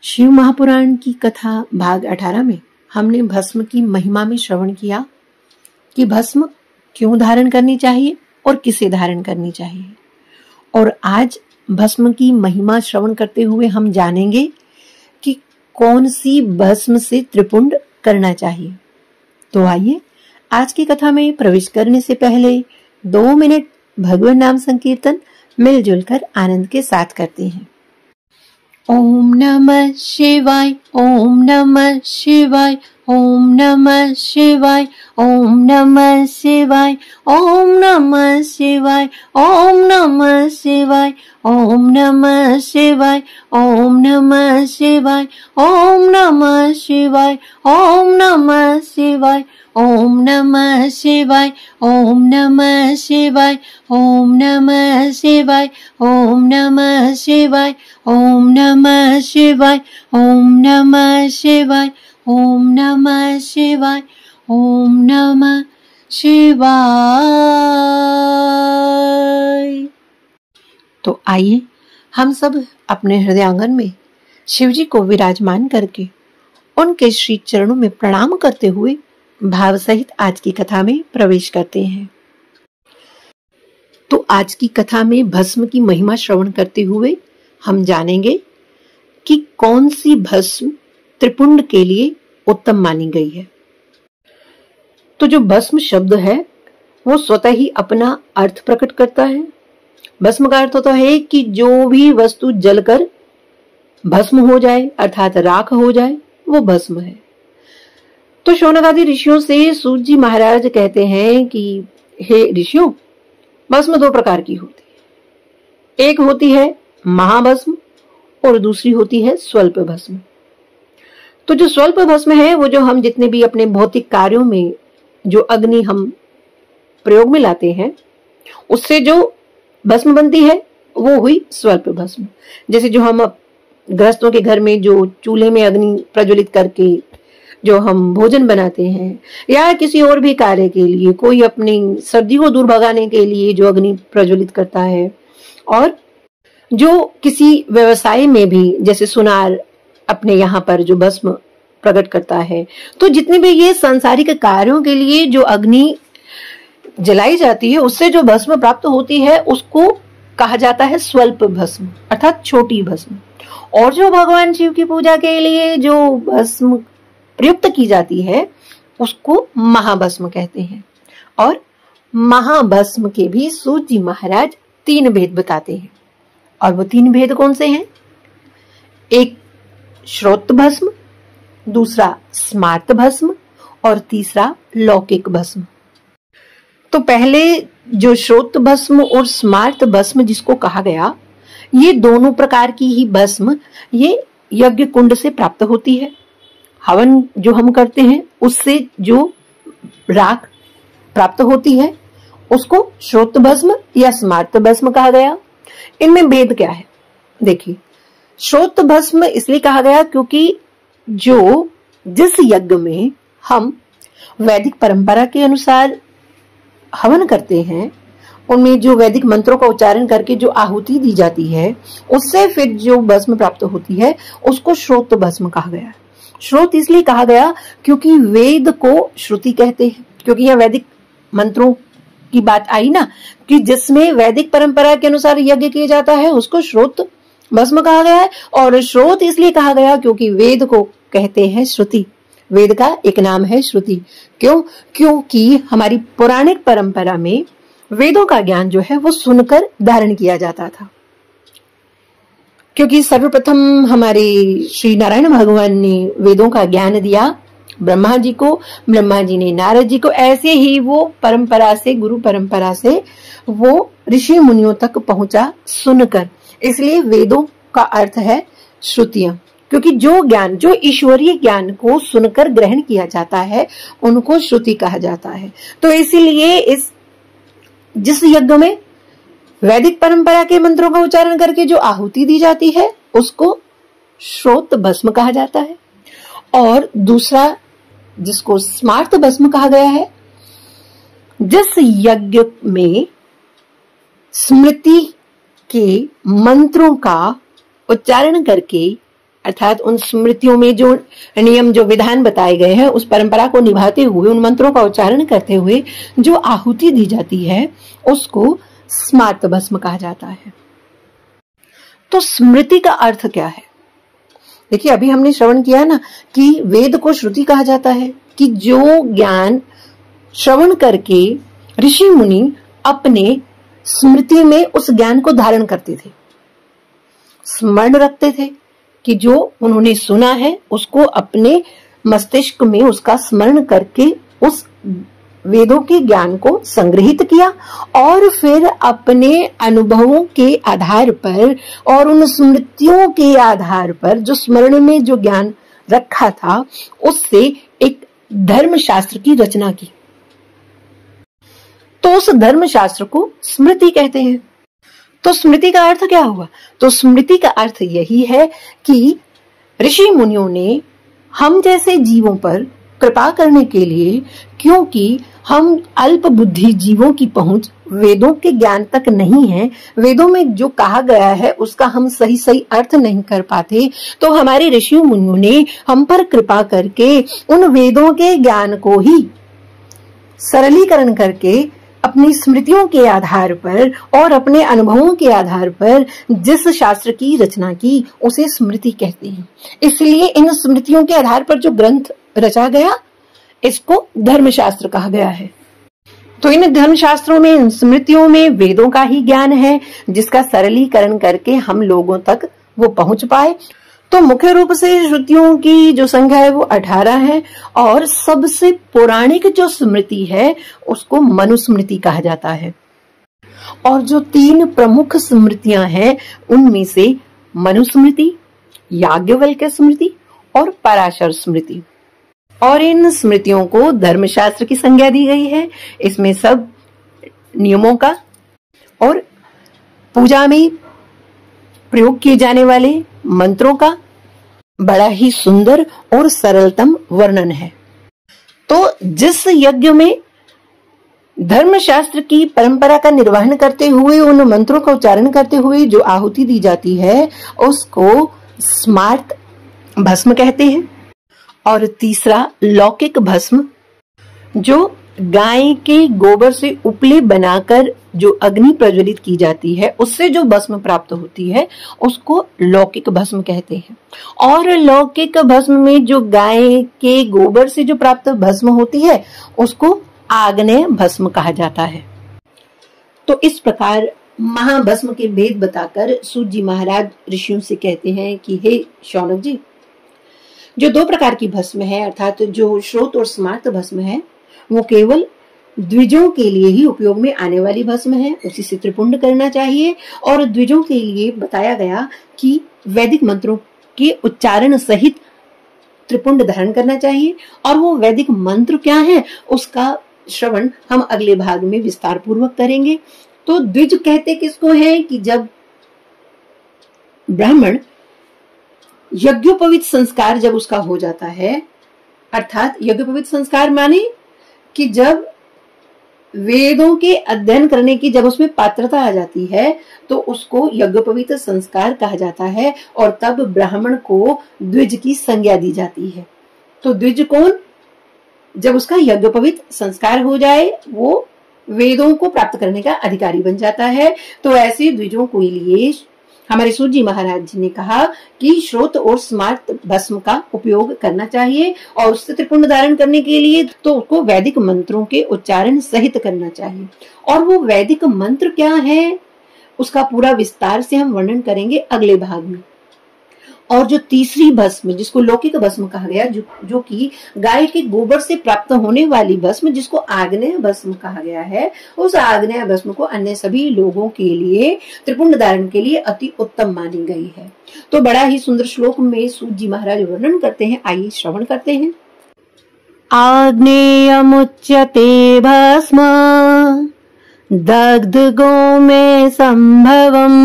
शिव महापुराण की कथा भाग 18 में हमने भस्म की महिमा में श्रवण किया कि भस्म क्यों धारण करनी चाहिए और किसे धारण करनी चाहिए। और आज भस्म की महिमा श्रवण करते हुए हम जानेंगे कि कौन सी भस्म से त्रिपुंड करना चाहिए। तो आइए आज की कथा में प्रवेश करने से पहले 2 मिनट भगवान नाम संकीर्तन मिलजुल कर आनंद के साथ करते हैं। ओम नमः शिवाय, ओम नमः शिवाय, ओम नमः शिवाय, ओम नमः शिवाय, ओम नमः शिवाय, ओम नमः शिवाय, ओम नमः शिवाय, ओम नमः शिवाय, ओम नमः शिवाय, ओम नमः शिवाय, ओम नमः शिवाय, ओम नमः शिवाय, ओम नमः शिवाय, ओम नमः शिवाय, ओम नमः शिवाय, ओम नमः शिवाय, ओम नमः शिवाय, ओम नमः शिवाय। तो आइए हम सब अपने हृदयांगन में शिवजी को विराजमान करके उनके श्री चरणों में प्रणाम करते हुए भाव सहित आज की कथा में प्रवेश करते हैं। तो आज की कथा में भस्म की महिमा श्रवण करते हुए हम जानेंगे कि कौन सी भस्म त्रिपुंड के लिए उत्तम मानी गई है। तो जो भस्म शब्द है वो स्वतः ही अपना अर्थ प्रकट करता है। भस्म का अर्थ होता है कि जो भी वस्तु जलकर भस्म हो जाए अर्थात राख हो जाए वो भस्म है। तो शौनक आदि ऋषियों से सूत जी महाराज कहते हैं कि हे ऋषियों, भस्म 2 प्रकार की होती है। एक होती है महाभस्म और दूसरी होती है स्वल्प भस्म। तो जो स्वल्प भस्म है वो जो हम जितने भी अपने भौतिक कार्यों में जो अग्नि हम प्रयोग में लाते हैं उससे जो भस्म बनती है वो हुई स्वल्प भस्म। जैसे जो हम गृहस्थों के घर में जो चूल्हे में अग्नि प्रज्वलित करके जो हम भोजन बनाते हैं या किसी और भी कार्य के लिए, कोई अपनी सर्दी को दूर भगाने के लिए जो अग्नि प्रज्वलित करता है, और जो किसी व्यवसाय में भी जैसे सुनार अपने यहाँ पर जो भस्म प्रकट करता है। तो जितने भी ये सांसारिक कार्यों के लिए जो अग्नि जलाई जाती है उससे जो भस्म प्राप्त होती है उसको कहा जाता है स्वल्प भस्म अर्थात छोटी भस्म। और जो भगवान शिव की पूजा के लिए जो भस्म प्रयुक्त की जाती है उसको महाभस्म कहते हैं। और महाभस्म के भी सूत जी महाराज 3 भेद बताते हैं। और वो 3 भेद कौन से हैं? एक श्रोत भस्म, दूसरा स्मार्त भस्म और तीसरा लौकिक भस्म। तो पहले जो श्रोत भस्म और स्मार्त भस्म जिसको कहा गया, ये दोनों प्रकार की ही भस्म ये यज्ञ कुंड से प्राप्त होती है। हवन जो हम करते हैं उससे जो राख प्राप्त होती है उसको श्रोत भस्म या स्मार्त भस्म कहा गया। इनमें भेद क्या है? देखिए, श्रोत भस्म इसलिए कहा गया क्योंकि जो जिस यज्ञ में हम वैदिक परंपरा के अनुसार हवन करते हैं उनमें जो वैदिक मंत्रों का उच्चारण करके जो आहुति दी जाती है उससे फिर जो भस्म प्राप्त होती है उसको श्रोत भस्म कहा गया। श्रोत इसलिए कहा गया क्योंकि वेद को श्रुति कहते हैं, क्योंकि यह वैदिक मंत्रों की बात आई ना कि जिसमें वैदिक परंपरा के अनुसार यज्ञ किया जाता है उसको श्रोत भस्म कहा गया है। और श्रोत इसलिए कहा गया क्योंकि वेद को कहते हैं श्रुति। वेद का एक नाम है श्रुति। क्यों? क्योंकि हमारी पौराणिक परंपरा में वेदों का ज्ञान जो है वो सुनकर धारण किया जाता था। क्योंकि सर्वप्रथम हमारे श्री नारायण भगवान ने वेदों का ज्ञान दिया ब्रह्मा जी को, ब्रह्मा जी ने नारद जी को, ऐसे ही वो परंपरा से, गुरु परंपरा से वो ऋषि मुनियों तक पहुंचा सुनकर। इसलिए वेदों का अर्थ है श्रुतियां, क्योंकि जो ज्ञान, जो ईश्वरीय ज्ञान को सुनकर ग्रहण किया जाता है उनको श्रुति कहा जाता है। तो इसीलिए इस जिस यज्ञ में वैदिक परंपरा के मंत्रों का उच्चारण करके जो आहुति दी जाती है उसको श्रोत भस्म कहा जाता है। और दूसरा जिसको स्मार्त भस्म कहा गया है, जिस यज्ञ में स्मृति के मंत्रों का उच्चारण करके अर्थात उन स्मृतियों में जो नियम, जो विधान बताए गए हैं, उस परंपरा को निभाते हुए, उन मंत्रों का उच्चारण करते हुए जो आहुति दी जाती है उसको स्मार्त भस्म कहा जाता है। तो स्मृति का अर्थ क्या है? देखिए, अभी हमने श्रवण किया ना कि वेद को श्रुति कहा जाता है, कि जो ज्ञान श्रवण करके ऋषि मुनि अपने स्मृति में उस ज्ञान को धारण करते थे, स्मरण रखते थे, कि जो उन्होंने सुना है उसको अपने मस्तिष्क में उसका स्मरण करके उस वेदों के ज्ञान को संग्रहित किया और फिर अपने अनुभवों के आधार पर और उन स्मृतियों के आधार पर जो स्मरण में जो ज्ञान रखा था उससे एक धर्मशास्त्र की रचना की। तो उस धर्मशास्त्र को स्मृति कहते हैं। तो स्मृति का अर्थ क्या हुआ? तो स्मृति का अर्थ यही है कि ऋषि मुनियों ने हम जैसे जीवों पर कृपा करने के लिए, क्योंकि हम अल्प बुद्धि जीवों की पहुंच वेदों के ज्ञान तक नहीं है, वेदों में जो कहा गया है उसका हम सही सही अर्थ नहीं कर पाते, तो हमारे ऋषि मुनियों ने हम पर कृपा करके उन वेदों के ज्ञान को ही सरलीकरण करके अपनी स्मृतियों के आधार पर और अपने अनुभवों के आधार पर जिस शास्त्र की रचना की उसे स्मृति कहते हैं। इसलिए इन स्मृतियों के आधार पर जो ग्रंथ रचा गया इसको धर्मशास्त्र कहा गया है। तो इन धर्मशास्त्रों में, इन स्मृतियों में वेदों का ही ज्ञान है जिसका सरलीकरण करके हम लोगों तक वो पहुंच पाए। तो मुख्य रूप से श्रुतियों की जो संख्या है वो 18 है और सबसे पौराणिक जो स्मृति है उसको मनुस्मृति कहा जाता है। और जो 3 प्रमुख स्मृतियां हैं उनमें से मनुस्मृति, याज्ञवल्क्य स्मृति और पराशर स्मृति। और इन स्मृतियों को धर्मशास्त्र की संज्ञा दी गई है। इसमें सब नियमों का और पूजा में प्रयोग किए जाने वाले मंत्रों का बड़ा ही सुंदर और सरलतम वर्णन है। तो जिस यज्ञ में धर्मशास्त्र की परंपरा का निर्वहन करते हुए, उन मंत्रों का उच्चारण करते हुए जो आहुति दी जाती है उसको स्मार्त भस्म कहते हैं। और तीसरा लौकिक भस्म, जो गाय के गोबर से उपले बनाकर जो अग्नि प्रज्वलित की जाती है उससे जो भस्म प्राप्त होती है उसको लौकिक भस्म कहते हैं। और लौकिक भस्म में जो गाय के गोबर से जो प्राप्त भस्म होती है उसको आग्नेय भस्म कहा जाता है। तो इस प्रकार महाभस्म के भेद बताकर सूत जी महाराज ऋषियों से कहते हैं कि हे शौनक जी, जो 2 प्रकार की भस्म है अर्थात जो श्रोत और स्मार्त भस्म है वो केवल द्विजों के लिए ही उपयोग में आने वाली भस्म है, उसी से त्रिपुंड करना चाहिए। और द्विजों के लिए बताया गया कि वैदिक मंत्रों के उच्चारण सहित त्रिपुंड धारण करना चाहिए। और वो वैदिक मंत्र क्या है उसका श्रवण हम अगले भाग में विस्तार पूर्वक करेंगे। तो द्विज कहते किसको है कि जब ब्राह्मण यज्ञोपवीत संस्कार जब उसका हो जाता है, अर्थात यज्ञोपवीत संस्कार माने कि जब वेदों के अध्ययन करने की जब उसमें पात्रता आ जाती है तो उसको यज्ञोपवीत संस्कार कहा जाता है और तब ब्राह्मण को द्विज की संज्ञा दी जाती है। तो द्विज कौन? जब उसका यज्ञोपवीत संस्कार हो जाए वो वेदों को प्राप्त करने का अधिकारी बन जाता है। तो ऐसे द्विजों के लिए हमारे सूत जी महाराज जी ने कहा कि श्रोत और स्मार्त भस्म का उपयोग करना चाहिए और उससे त्रिपुंड धारण करने के लिए तो उसको वैदिक मंत्रों के उच्चारण सहित करना चाहिए। और वो वैदिक मंत्र क्या है उसका पूरा विस्तार से हम वर्णन करेंगे अगले भाग में। और जो तीसरी भस्म जिसको लौकिक भस्म कहा गया, जो कि गाय के गोबर से प्राप्त होने वाली भस्म जिसको आग्नेय भस्म कहा गया है, उस आग्नेय भस्म को अन्य सभी लोगों के लिए त्रिपुंड धारण के लिए अति उत्तम मानी गई है। तो बड़ा ही सुंदर श्लोक में सूत जी महाराज वर्णन करते हैं, आइए श्रवण करते हैं। आग्नेयमुच्यते भस्म दग्ध गोमे संभवम्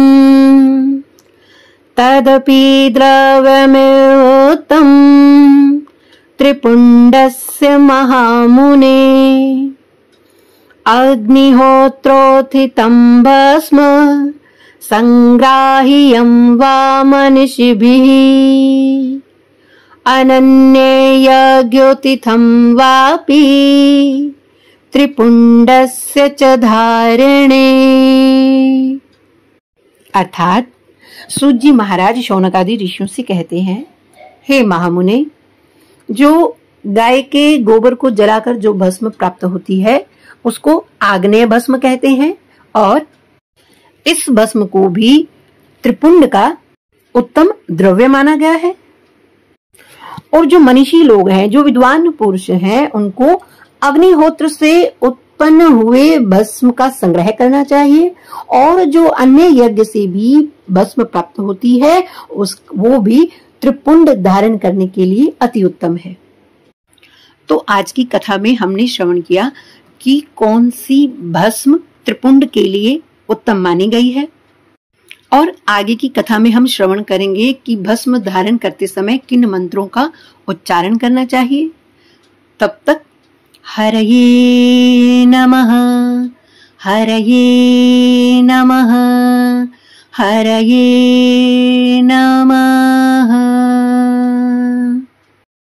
तदपि द्रव्यमेवोत्तम त्रिपुंडस्य महामुने अग्निहोत्रोत्थितं भस्म संग्राह्यं वा मनीषिभिः अनन्ययज्ञोतिथं वापि त्रिपुंडस्य च धारणे। अर्थात सूत जी महाराज शौनकादि ऋषियों से कहते हैं, हे महामुने, जो गाय के गोबर को जलाकर जो भस्म प्राप्त होती है उसको आग्नेय भस्म कहते हैं, और इस भस्म को भी त्रिपुंड का उत्तम द्रव्य माना गया है। और जो मनीषी लोग हैं, जो विद्वान पुरुष हैं, उनको अग्निहोत्र से उत्पन्न हुए भस्म का संग्रह करना चाहिए, और जो अन्य यज्ञ से भी भस्म प्राप्त होती है वो भी त्रिपुंड धारण करने के लिए अति उत्तम है। तो आज की कथा में हमने श्रवण किया कि कौन सी भस्म त्रिपुंड के लिए उत्तम मानी गई है, और आगे की कथा में हम श्रवण करेंगे कि भस्म धारण करते समय किन मंत्रों का उच्चारण करना चाहिए। तब तक हरये नमः, हरये नमः, हरये नमः।